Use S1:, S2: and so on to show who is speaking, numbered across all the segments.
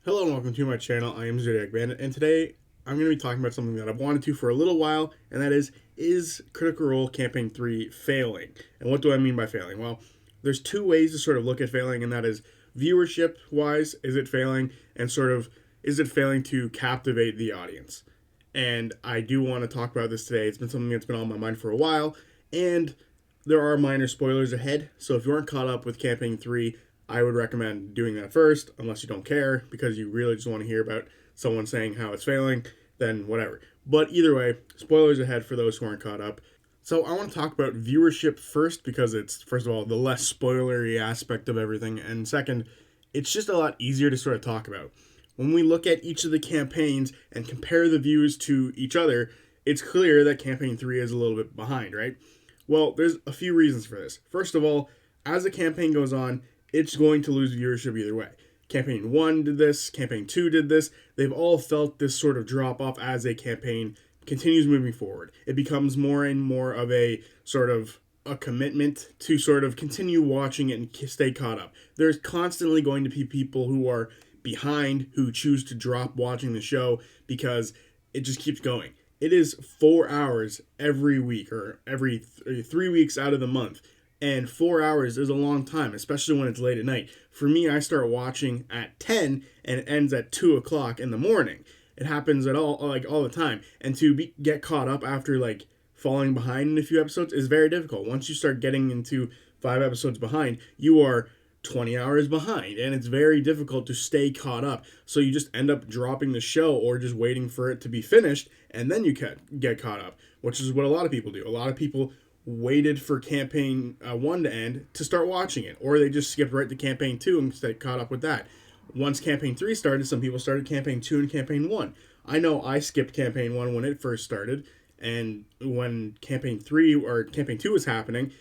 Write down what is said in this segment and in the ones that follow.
S1: Hello and welcome to my channel. I am Zodiac Bandit, and today I'm going to be talking about something that I've wanted to for a little while, and that is Critical Role Campaign 3 failing? And what do I mean by failing? Well, there's two ways to sort of look at failing, and that is viewership-wise, is it failing, and sort of, is it failing to captivate the audience? And I do want to talk about this today. It's been something that's been on my mind for a while, and there are minor spoilers ahead, so if you aren't caught up with Campaign 3, I would recommend doing that first, unless you don't care, because you really just want to hear about someone saying how it's failing, then whatever. But either way, spoilers ahead for those who aren't caught up. So I want to talk about viewership first, because it's, first of all, the less spoilery aspect of everything, and second, it's just a lot easier to sort of talk about. When we look at each of the campaigns and compare the views to each other, it's clear that Campaign 3 is a little bit behind, right? Well, there's a few reasons for this. First of all, as the campaign goes on, it's going to lose viewership either way. Campaign 1 did this, Campaign 2 did this. They've all felt this sort of drop off as a campaign continues moving forward. It becomes more and more of a sort of a commitment to sort of continue watching it and stay caught up. There's constantly going to be people who are behind who choose to drop watching the show because it just keeps going. It is 4 hours every week or every 3 weeks out of the month. And 4 hours is a long time, especially when it's late at night. For me, I start watching at 10 and it ends at 2 o'clock in the morning. It happens at all the time. And to get caught up after falling behind in a few episodes is very difficult. Once you start getting into 5 episodes behind, you are 20 hours behind, and it's very difficult to stay caught up. So you just end up dropping the show or just waiting for it to be finished, and then you get caught up, which is what a lot of people do. A lot of people waited for Campaign 1 to end to start watching it, or they just skipped right to Campaign 2 and stayed caught up with that. Once Campaign 3 started, some people started Campaign 2 and Campaign 1. I know I skipped Campaign 1 when it first started, and when Campaign 3 or Campaign 2 was happening,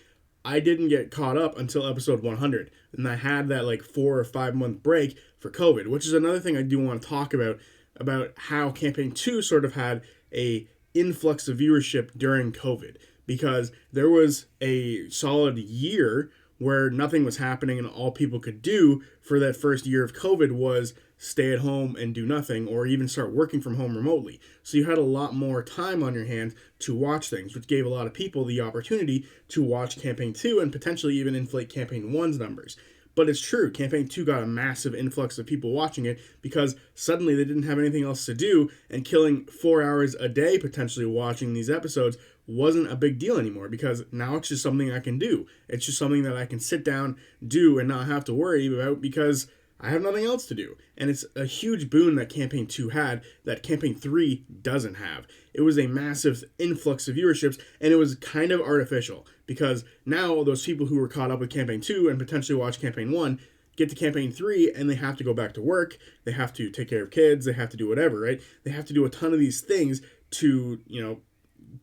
S1: I didn't get caught up until episode 100, and I had that 4 or 5 month break for COVID, which is another thing I do want to talk about how Campaign 2 sort of had a influx of viewership during COVID, because there was a solid year where nothing was happening and all people could do for that first year of COVID was stay at home and do nothing, or even start working from home remotely. So you had a lot more time on your hands to watch things, which gave a lot of people the opportunity to watch Campaign 2 and potentially even inflate Campaign 1's numbers. But it's true, Campaign 2 got a massive influx of people watching it because suddenly they didn't have anything else to do, and killing 4 hours a day potentially watching these episodes wasn't a big deal anymore, because now it's just something I can do. It's just something that I can sit down, do, and not have to worry about because I have nothing else to do. And it's a huge boon that Campaign 2 had that Campaign 3 doesn't have. It was a massive influx of viewerships, and it was kind of artificial, because now those people who were caught up with Campaign 2 and potentially watch Campaign 1 get to Campaign 3 and they have to go back to work, they have to take care of kids, they have to do whatever, right? They have to do a ton of these things to,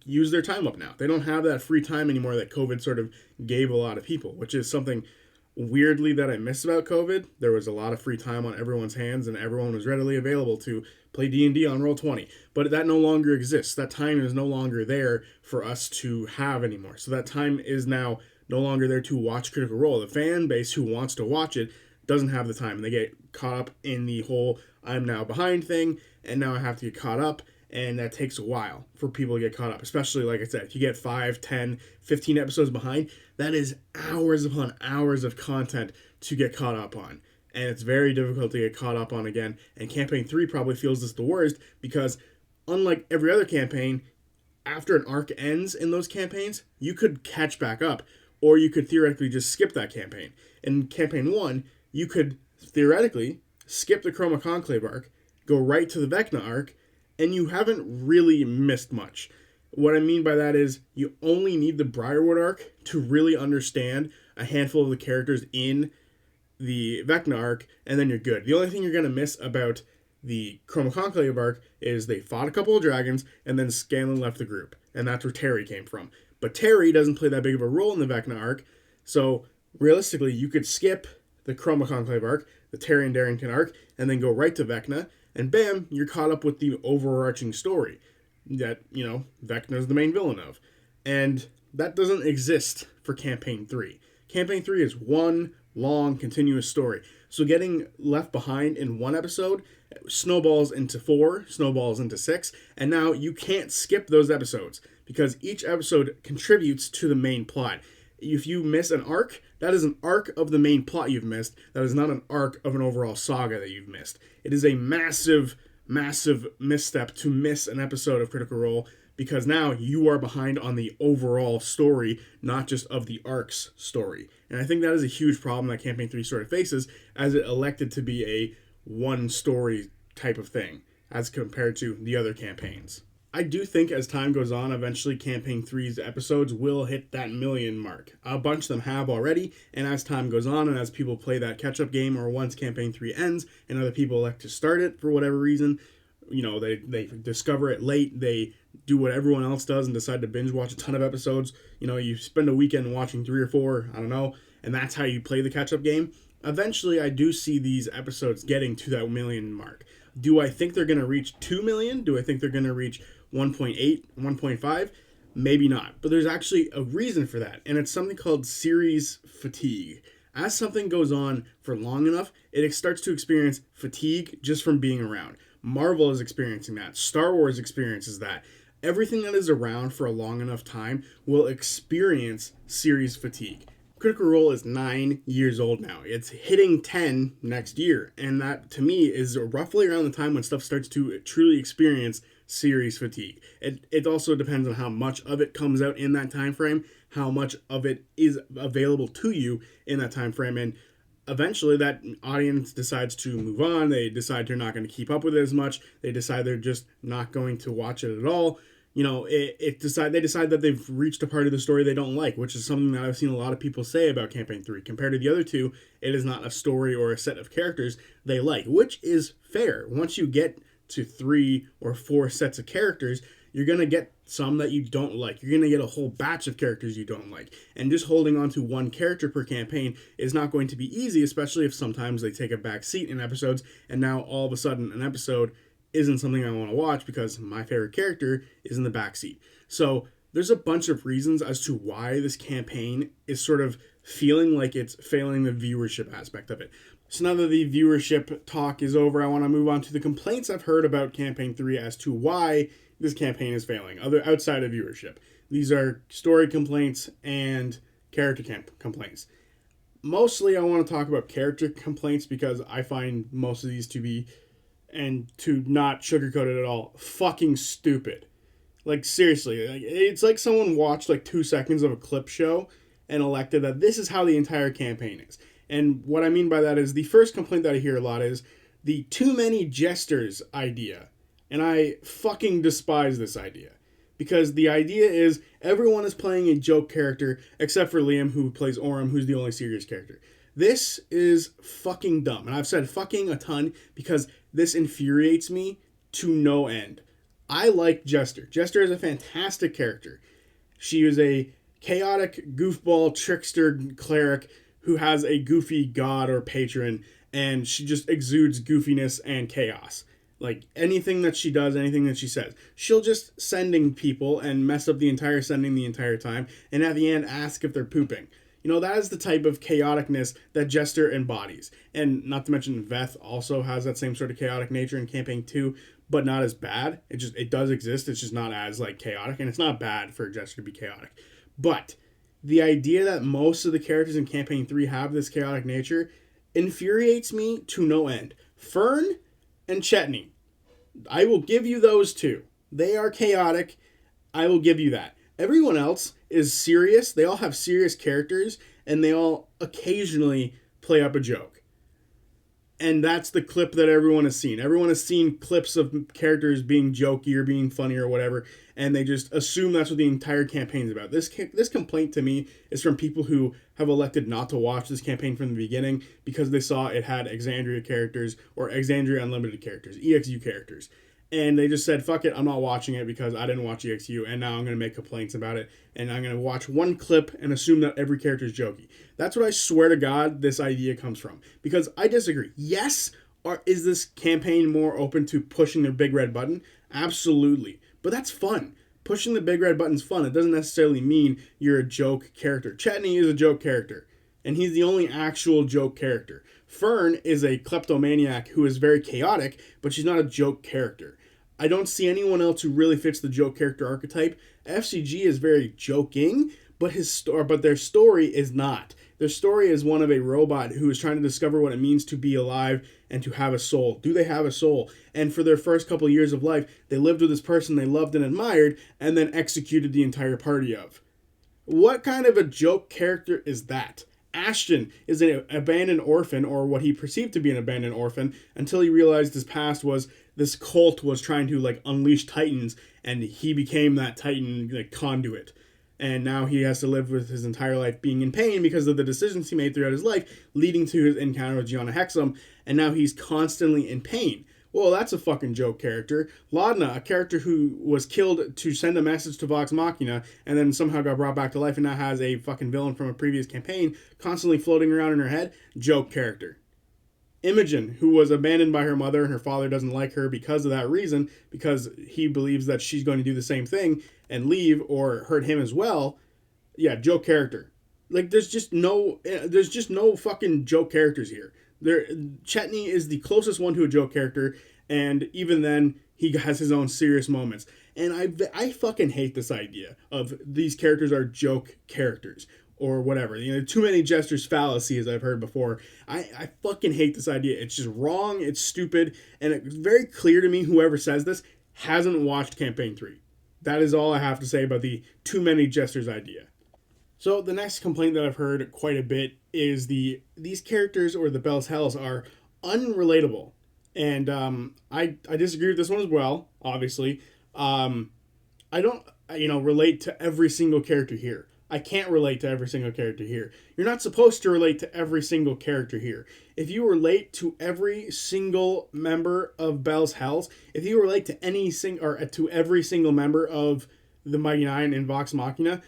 S1: use their time up now. They don't have that free time anymore that COVID sort of gave a lot of people, which is something weirdly that I miss about COVID. There was a lot of free time on everyone's hands, and everyone was readily available to play D&D on Roll20. But that no longer exists. That time is no longer there for us to have anymore. So that time is now no longer there to watch Critical Role. The fan base who wants to watch it doesn't have the time. They get caught up in the whole I'm now behind thing, and now I have to get caught up. And that takes a while for people to get caught up, especially, like I said, if you get 5, 10, 15 episodes behind, that is hours upon hours of content to get caught up on. And it's very difficult to get caught up on again. And Campaign 3 probably feels this the worst because, unlike every other campaign, after an arc ends in those campaigns, you could catch back up, or you could theoretically just skip that campaign. In Campaign 1, you could theoretically skip the Chroma Conclave arc, go right to the Vecna arc, and you haven't really missed much. What I mean by that is you only need the Briarwood arc to really understand a handful of the characters in the Vecna arc, and then you're good. The only thing you're going to miss about the Chroma Conclave arc is they fought a couple of dragons, and then Scanlan left the group, and that's where Terry came from. But Terry doesn't play that big of a role in the Vecna arc, so realistically, you could skip the Chroma Conclave arc, the Terry and Darrington arc, and then go right to Vecna, and bam, you're caught up with the overarching story that, Vecna is the main villain of. And that doesn't exist for Campaign 3. Campaign 3 is one long, continuous story. So getting left behind in one episode snowballs into 4, snowballs into 6, and now you can't skip those episodes because each episode contributes to the main plot. If you miss an arc, that is an arc of the main plot you've missed. That is not an arc of an overall saga that you've missed. It is a massive, massive misstep to miss an episode of Critical Role because now you are behind on the overall story, not just of the arc's story. And I think that is a huge problem that Campaign 3 sort of faces as it elected to be a one story type of thing as compared to the other campaigns. I do think as time goes on, eventually Campaign 3's episodes will hit that million mark. A bunch of them have already, and as time goes on and as people play that catch-up game, or once Campaign 3 ends and other people elect to start it for whatever reason, they discover it late, they do what everyone else does and decide to binge watch a ton of episodes. You spend a weekend watching 3 or 4, I don't know, and that's how you play the catch-up game. Eventually, I do see these episodes getting to that million mark. Do I think they're going to reach 2 million? Do I think they're going to reach 1.8, 1.5? Maybe not. But there's actually a reason for that, and it's something called series fatigue. As something goes on for long enough, it starts to experience fatigue just from being around. Marvel is experiencing that. Star Wars experiences that. Everything that is around for a long enough time will experience series fatigue. Critical Role is 9 years old now. It's hitting 10 next year, and that to me is roughly around the time when stuff starts to truly experience series fatigue. It also depends on how much of it comes out in that time frame, how much of it is available to you in that time frame, and eventually that audience decides to move on. They decide they're not going to keep up with it as much. They decide they're just not going to watch it at all. They decide that they've reached a part of the story they don't like, which is something that I've seen a lot of people say about Campaign 3. Compared to the other two, it is not a story or a set of characters they like, which is fair. Once you get to 3 or 4 sets of characters, you're going to get some that you don't like. You're going to get a whole batch of characters you don't like. And just holding on to one character per campaign is not going to be easy, especially if sometimes they take a back seat in episodes, and now all of a sudden an episode isn't something I want to watch because my favorite character is in the backseat. So there's a bunch of reasons as to why this campaign is sort of feeling like it's failing the viewership aspect of it. So now that the viewership talk is over, I want to move on to the complaints I've heard about Campaign 3 as to why this campaign is failing, outside of viewership. These are story complaints and character complaints. Mostly I want to talk about character complaints because I find most of these to be, and to not sugarcoat it at all, fucking stupid. Like, seriously, it's like someone watched 2 seconds of a clip show and elected that this is how the entire campaign is. And what I mean by that is the first complaint that I hear a lot is the too many jesters idea. And I fucking despise this idea. Because the idea is everyone is playing a joke character except for Liam, who plays Orem, who's the only serious character. This is fucking dumb. And I've said fucking a ton because this infuriates me to no end. I like Jester. Jester is a fantastic character. She is a chaotic, goofball, trickster cleric who has a goofy god or patron, and she just exudes goofiness and chaos. Like, anything that she does, anything that she says, she'll just sending people and mess up the entire sending the entire time, and at the end ask if they're pooping. That is the type of chaoticness that Jester embodies. And not to mention, Veth also has that same sort of chaotic nature in Campaign 2, but not as bad. It does exist, it's just not as, chaotic, and it's not bad for Jester to be chaotic. But the idea that most of the characters in Campaign 3 have this chaotic nature infuriates me to no end. Fern and Chetney, I will give you those two. They are chaotic, I will give you that. Everyone else is serious. They all have serious characters, and they all occasionally play up a joke. And that's the clip that everyone has seen. Everyone has seen clips of characters being jokey or being funny or whatever, and they just assume that's what the entire campaign is about. This complaint to me is from people who have elected not to watch this campaign from the beginning because they saw it had Exandria characters or Exandria Unlimited characters, EXU characters. And they just said, fuck it, I'm not watching it because I didn't watch EXU, and now I'm going to make complaints about it, and I'm going to watch one clip and assume that every character is jokey. That's what I swear to God this idea comes from. Because I disagree. Yes, is this campaign more open to pushing their big red button? Absolutely. But that's fun. Pushing the big red button's fun. It doesn't necessarily mean you're a joke character. Chetney is a joke character. and he's the only actual joke character. Fern is a kleptomaniac who is very chaotic, but she's not a joke character. I don't see anyone else who really fits the joke character archetype. FCG is very joking, but their story is not. Their story is one of a robot who is trying to discover what it means to be alive and to have a soul. Do they have a soul? And for their first couple of years of life, they lived with this person they loved and admired, and then executed the entire party of. What kind of a joke character is that? Ashton is an abandoned orphan, or what he perceived to be an abandoned orphan, until he realized his past was this cult was trying to like unleash titans, and he became that titan like conduit. And now he has to live with his entire life being in pain because of the decisions he made throughout his life, leading to his encounter with Gianna Hexam, and now he's constantly in pain. Well, that's a fucking joke character. Laudna, a character who was killed to send a message to Vox Machina, and then somehow got brought back to life and now has a fucking villain from a previous campaign constantly floating around in her head, joke character. Imogen, who was abandoned by her mother and her father doesn't like her because of that reason, because he believes that she's going to do the same thing and leave or hurt him as well. Yeah, joke character. Like there's just no fucking joke characters here. Chetney is the closest one to a joke character, and even then he has his own serious moments. And I fucking hate this idea of these characters are joke characters or whatever. You know, too many gestures fallacy, as I've heard before. I fucking hate this idea. It's just wrong, it's stupid, and it's very clear to me whoever says this hasn't watched Campaign 3. That is all I have to say about the too many gestures idea. So the next complaint that I've heard quite a bit is these characters, or the Bell's Hells, are unrelatable. And I disagree with this one as well, obviously. I don't relate to every single character here. I can't relate to every single character here. You're not supposed to relate to every single character here. If you relate to every single member of Bell's Hells, if you relate to to every single member of the Mighty Nine and Vox Machina,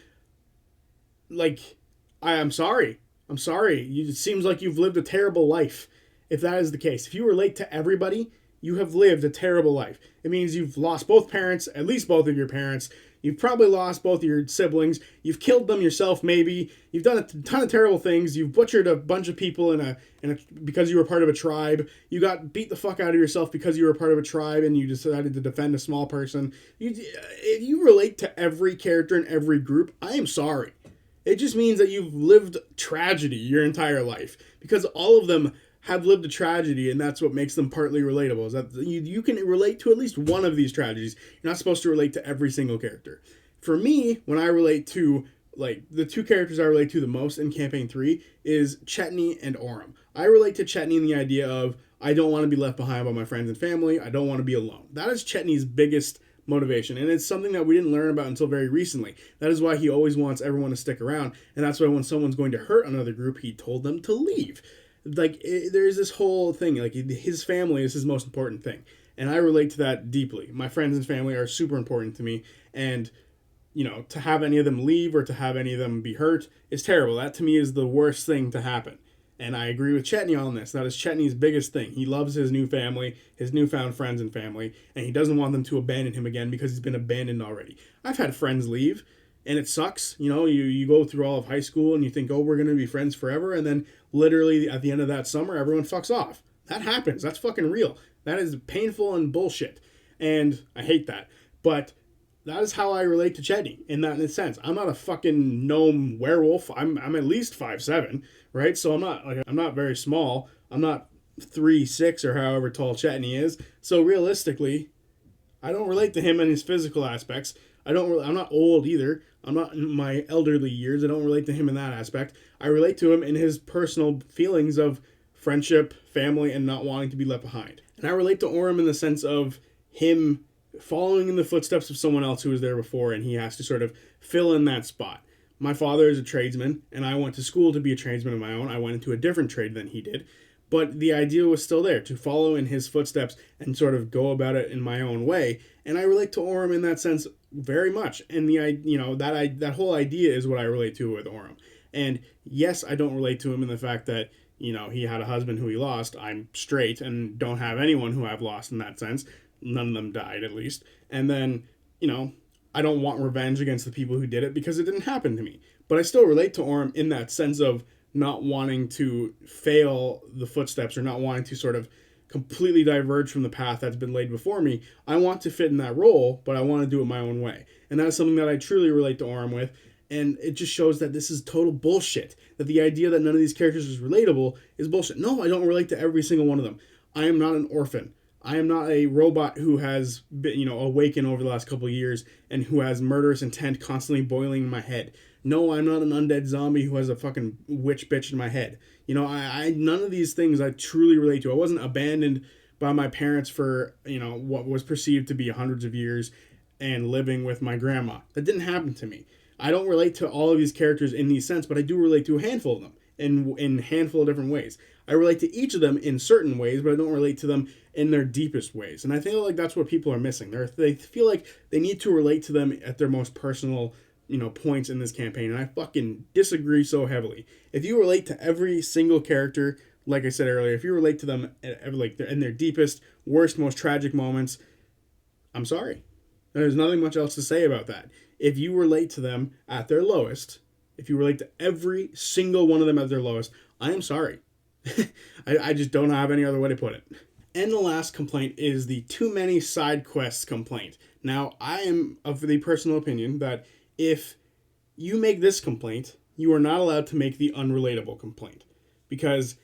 S1: like, I'm sorry. I'm sorry. It seems like you've lived a terrible life. If that is the case, if you relate to everybody, you have lived a terrible life. It means you've lost both parents, at least both of your parents. You've probably lost both of your siblings. You've killed them yourself, maybe. You've done a ton of terrible things. You've butchered a bunch of people because you were part of a tribe. You got beat the fuck out of yourself because you were part of a tribe and you decided to defend a small person. If you relate to every character in every group, I am sorry. It just means that you've lived tragedy your entire life, because all of them have lived a tragedy, and that's what makes them partly relatable, is that you can relate to at least one of these tragedies. You're not supposed to relate to every single character. For me, when I relate to, like, the two characters I relate to the most in Campaign 3 is Chetney and Orym. I relate to Chetney in the idea of, I don't want to be left behind by my friends and family. I don't want to be alone. That is Chetney's biggest motivation, and it's something that we didn't learn about until very recently. That is why he always wants everyone to stick around, and that's why when someone's going to hurt another group, he told them to leave. Like, there's this whole thing, like, his family is his most important thing, and I relate to that deeply. My friends and family are super important to me, and, you know, to have any of them leave or to have any of them be hurt is terrible. That, to me, is the worst thing to happen. And I agree with Chetney on this. That is Chetney's biggest thing. He loves his new family, his newfound friends and family, and he doesn't want them to abandon him again because he's been abandoned already. I've had friends leave, and it sucks. You know, you go through all of high school and you think, oh, we're going to be friends forever, and then literally at the end of that summer, everyone fucks off. That happens. That's fucking real. That is painful and bullshit, and I hate that. But that is how I relate to Chetney in that sense. I'm not a fucking gnome werewolf. I'm at least 5'7", right? So I'm not very small. I'm not 3'6" or however tall Chetney is. So realistically, I don't relate to him in his physical aspects. I'm not old either. I'm not in my elderly years. I don't relate to him in that aspect. I relate to him in his personal feelings of friendship, family, and not wanting to be left behind. And I relate to Orym in the sense of him following in the footsteps of someone else who was there before, and he has to sort of fill in that spot. My father is a tradesman, and I went to school to be a tradesman of my own. I went into a different trade than he did. But the idea was still there, to follow in his footsteps and sort of go about it in my own way. And I relate to Orym in that sense very much. And that whole idea is what I relate to with Orym. And yes, I don't relate to him in the fact that, you know, he had a husband who he lost. I'm straight and don't have anyone who I've lost in that sense. None of them died, at least. And then, you know, I don't want revenge against the people who did it because it didn't happen to me. But I still relate to Orym in that sense of not wanting to fail the footsteps or not wanting to sort of completely diverge from the path that's been laid before me. I want to fit in that role, but I want to do it my own way. And that's something that I truly relate to Orem with. And it just shows that this is total bullshit. That the idea that none of these characters is relatable is bullshit. No, I don't relate to every single one of them. I am not an orphan. I am not a robot who has been, awakened over the last couple of years and who has murderous intent constantly boiling in my head. No, I'm not an undead zombie who has a fucking witch bitch in my head. I none of these things I truly relate to. I wasn't abandoned by my parents for, what was perceived to be hundreds of years and living with my grandma. That didn't happen to me. I don't relate to all of these characters in these sense, but I do relate to a handful of them in a handful of different ways. I relate to each of them in certain ways, but I don't relate to them in their deepest ways. And I feel like that's what people are missing. They feel like they need to relate to them at their most personal, points in this campaign. And I fucking disagree so heavily. If you relate to every single character, like I said earlier, if you relate to them like in their deepest, worst, most tragic moments, I'm sorry. There's nothing much else to say about that. If you relate to them at their lowest, if you relate to every single one of them at their lowest, I am sorry. I just don't have any other way to put it. And the last complaint is the too many side quests complaint. Now, I am of the personal opinion that if you make this complaint, you are not allowed to make the unrelatable complaint. Because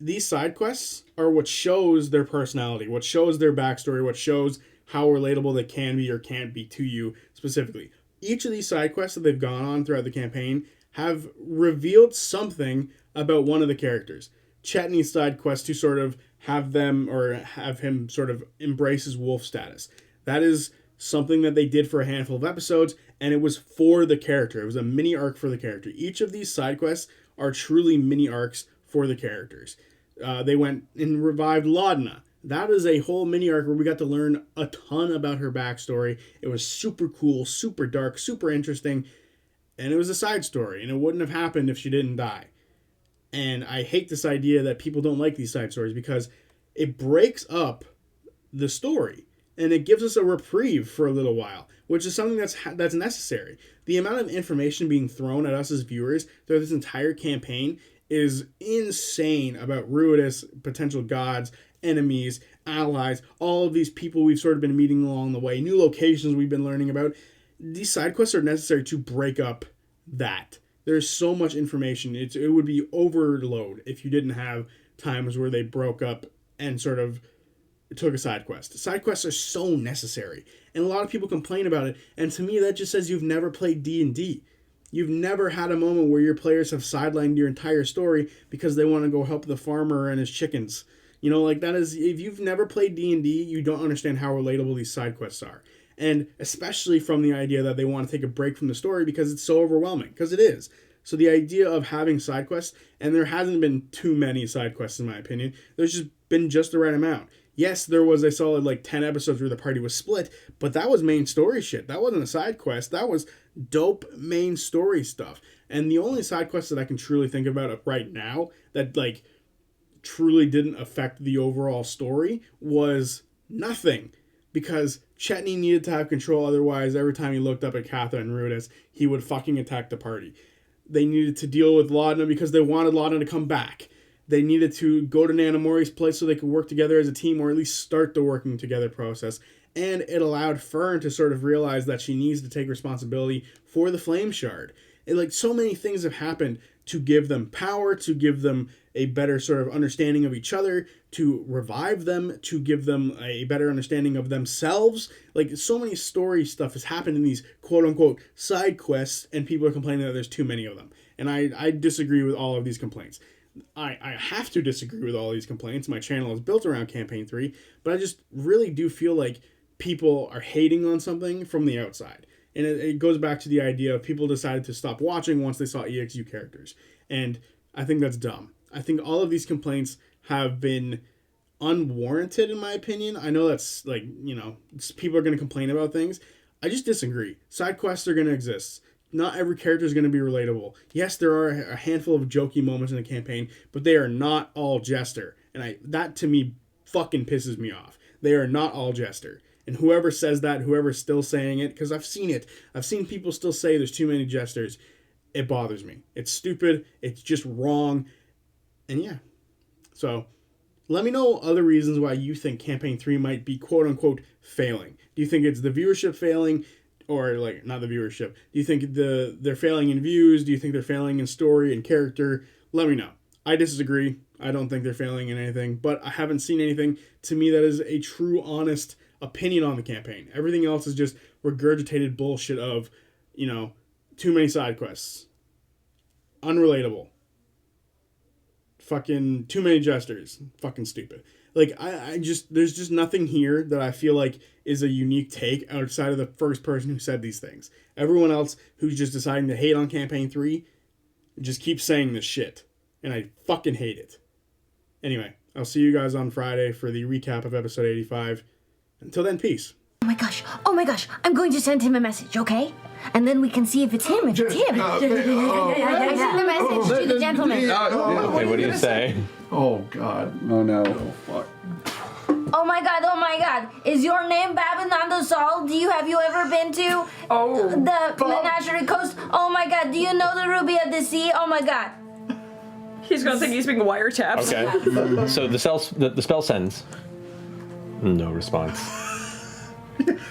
S1: these side quests are what shows their personality, what shows their backstory, what shows how relatable they can be or can't be to you specifically. Each of these side quests that they've gone on throughout the campaign have revealed something about one of the characters. Chetney's side quest to sort of have them or have him sort of embrace his wolf status. That is something that they did for a handful of episodes, and it was for the character. It was a mini arc for the character. Each of these side quests are truly mini arcs for the characters. They went and revived Laudna. That is a whole mini arc where we got to learn a ton about her backstory. It was super cool, super dark, super interesting, and it was a side story, and it wouldn't have happened if she didn't die. And I hate this idea that people don't like these side stories because it breaks up the story and it gives us a reprieve for a little while, which is something that's necessary. The amount of information being thrown at us as viewers throughout this entire campaign is insane about Ruidus, potential gods, enemies, allies, all of these people we've sort of been meeting along the way, new locations we've been learning about. These side quests are necessary to break up that. There's so much information. It would be overload if you didn't have times where they broke up and sort of took a side quest. Side quests are so necessary, and a lot of people complain about it. And to me, that just says you've never played D&D. You've never had a moment where your players have sidelined your entire story because they want to go help the farmer and his chickens. That is, if you've never played D&D, you don't understand how relatable these side quests are. And especially from the idea that they want to take a break from the story because it's so overwhelming, because it is. So the idea of having side quests, and there hasn't been too many side quests in my opinion, there's just been just the right amount. Yes, there was a solid 10 episodes where the party was split, but that was main story shit. That wasn't a side quest. That was dope main story stuff. And the only side quest that I can truly think about right now that truly didn't affect the overall story was nothing. Because Chetney needed to have control, otherwise every time he looked up at Katha and Ruidus, he would fucking attack the party. They needed to deal with Laudna because they wanted Laudna to come back. They needed to go to Nanamori's place so they could work together as a team, or at least start the working together process. And it allowed Fern to sort of realize that she needs to take responsibility for the Flame Shard. So many things have happened to give them power, to give them a better sort of understanding of each other, to revive them, to give them a better understanding of themselves. So many story stuff has happened in these quote-unquote side quests, and people are complaining that there's too many of them. And I disagree with all of these complaints. I have to disagree with all these complaints. My channel is built around Campaign 3, but I just really do feel like people are hating on something from the outside. And it goes back to the idea of people decided to stop watching once they saw EXU characters. And I think that's dumb. I think all of these complaints have been unwarranted, in my opinion. I know that's people are going to complain about things. I just disagree. Side quests are going to exist. Not every character is going to be relatable. Yes, there are a handful of jokey moments in the campaign, but they are not all Jester. And that to me fucking pisses me off. They are not all Jester. And whoever says that, whoever's still saying it, because I've seen it. I've seen people still say there's too many Jesters. it bothers me. It's stupid. It's just wrong. And yeah. So let me know other reasons why you think Campaign 3 might be quote unquote failing. Do you think it's the viewership failing? Or like not the viewership. Do you think they're failing in views? Do you think they're failing in story and character? Let me know. I disagree. I don't think they're failing in anything, but I haven't seen anything to me that is a true, honest opinion on the campaign. Everything else is just regurgitated bullshit of, too many side quests. Unrelatable. Fucking too many jesters. Fucking stupid. Like, there's just nothing here that I feel like is a unique take outside of the first person who said these things. Everyone else who's just deciding to hate on Campaign 3 just keeps saying this shit. And I fucking hate it. Anyway, I'll see you guys on Friday for the recap of episode 85. Until then, peace.
S2: Oh my gosh, I'm going to send him a message, okay? And then we can see if it's him, I send the message to the gentleman.
S3: Okay, what do you say?
S4: Oh, God. Oh, no. Oh, fuck.
S2: Oh my god. Is your name Babinando Sol? Have you ever been to the Menagerie Coast? Oh my god, do you know the Ruby of the Sea? Oh my god.
S5: He's gonna think he's being wiretapped.
S3: Okay. So the spell sends. No response.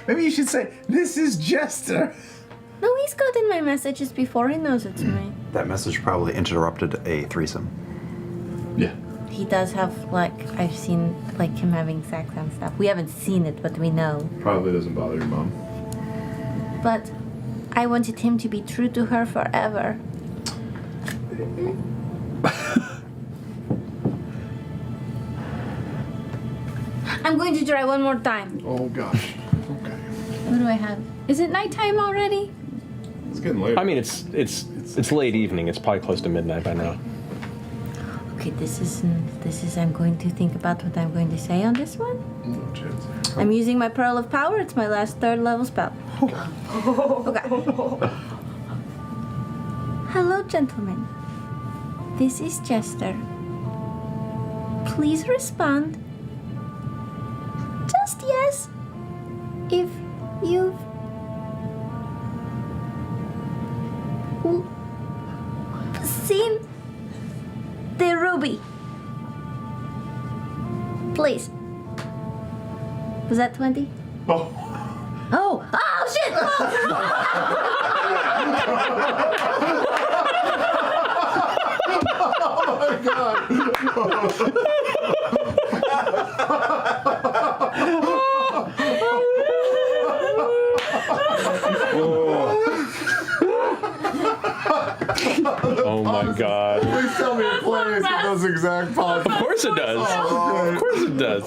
S4: Maybe you should say, "This is Jester."
S2: No, he's gotten my messages before. He knows it's me.
S6: That message probably interrupted a threesome.
S4: Yeah.
S2: He does have, I've seen, him having sex and stuff. We haven't seen it, but we know.
S4: Probably doesn't bother your mom.
S2: But I wanted him to be true to her forever. I'm going to try one more time.
S4: Oh, gosh. Okay.
S2: What do I have? Is it nighttime already?
S4: It's getting late.
S3: I mean, it's late evening. It's probably close to midnight by now.
S2: Okay, this is. I'm going to think about what I'm going to say on this one.
S4: No chance.
S2: I'm using my Pearl of Power. It's my last 3rd level spell. Okay. Hello, gentlemen. This is Jester. Please respond. Just yes, if you've seen the ruby. Please. Was that 20? Oh, shit!
S3: Oh my god.
S4: Please tell me it plays with those exact pauses.
S3: Of course it does. Of course it does.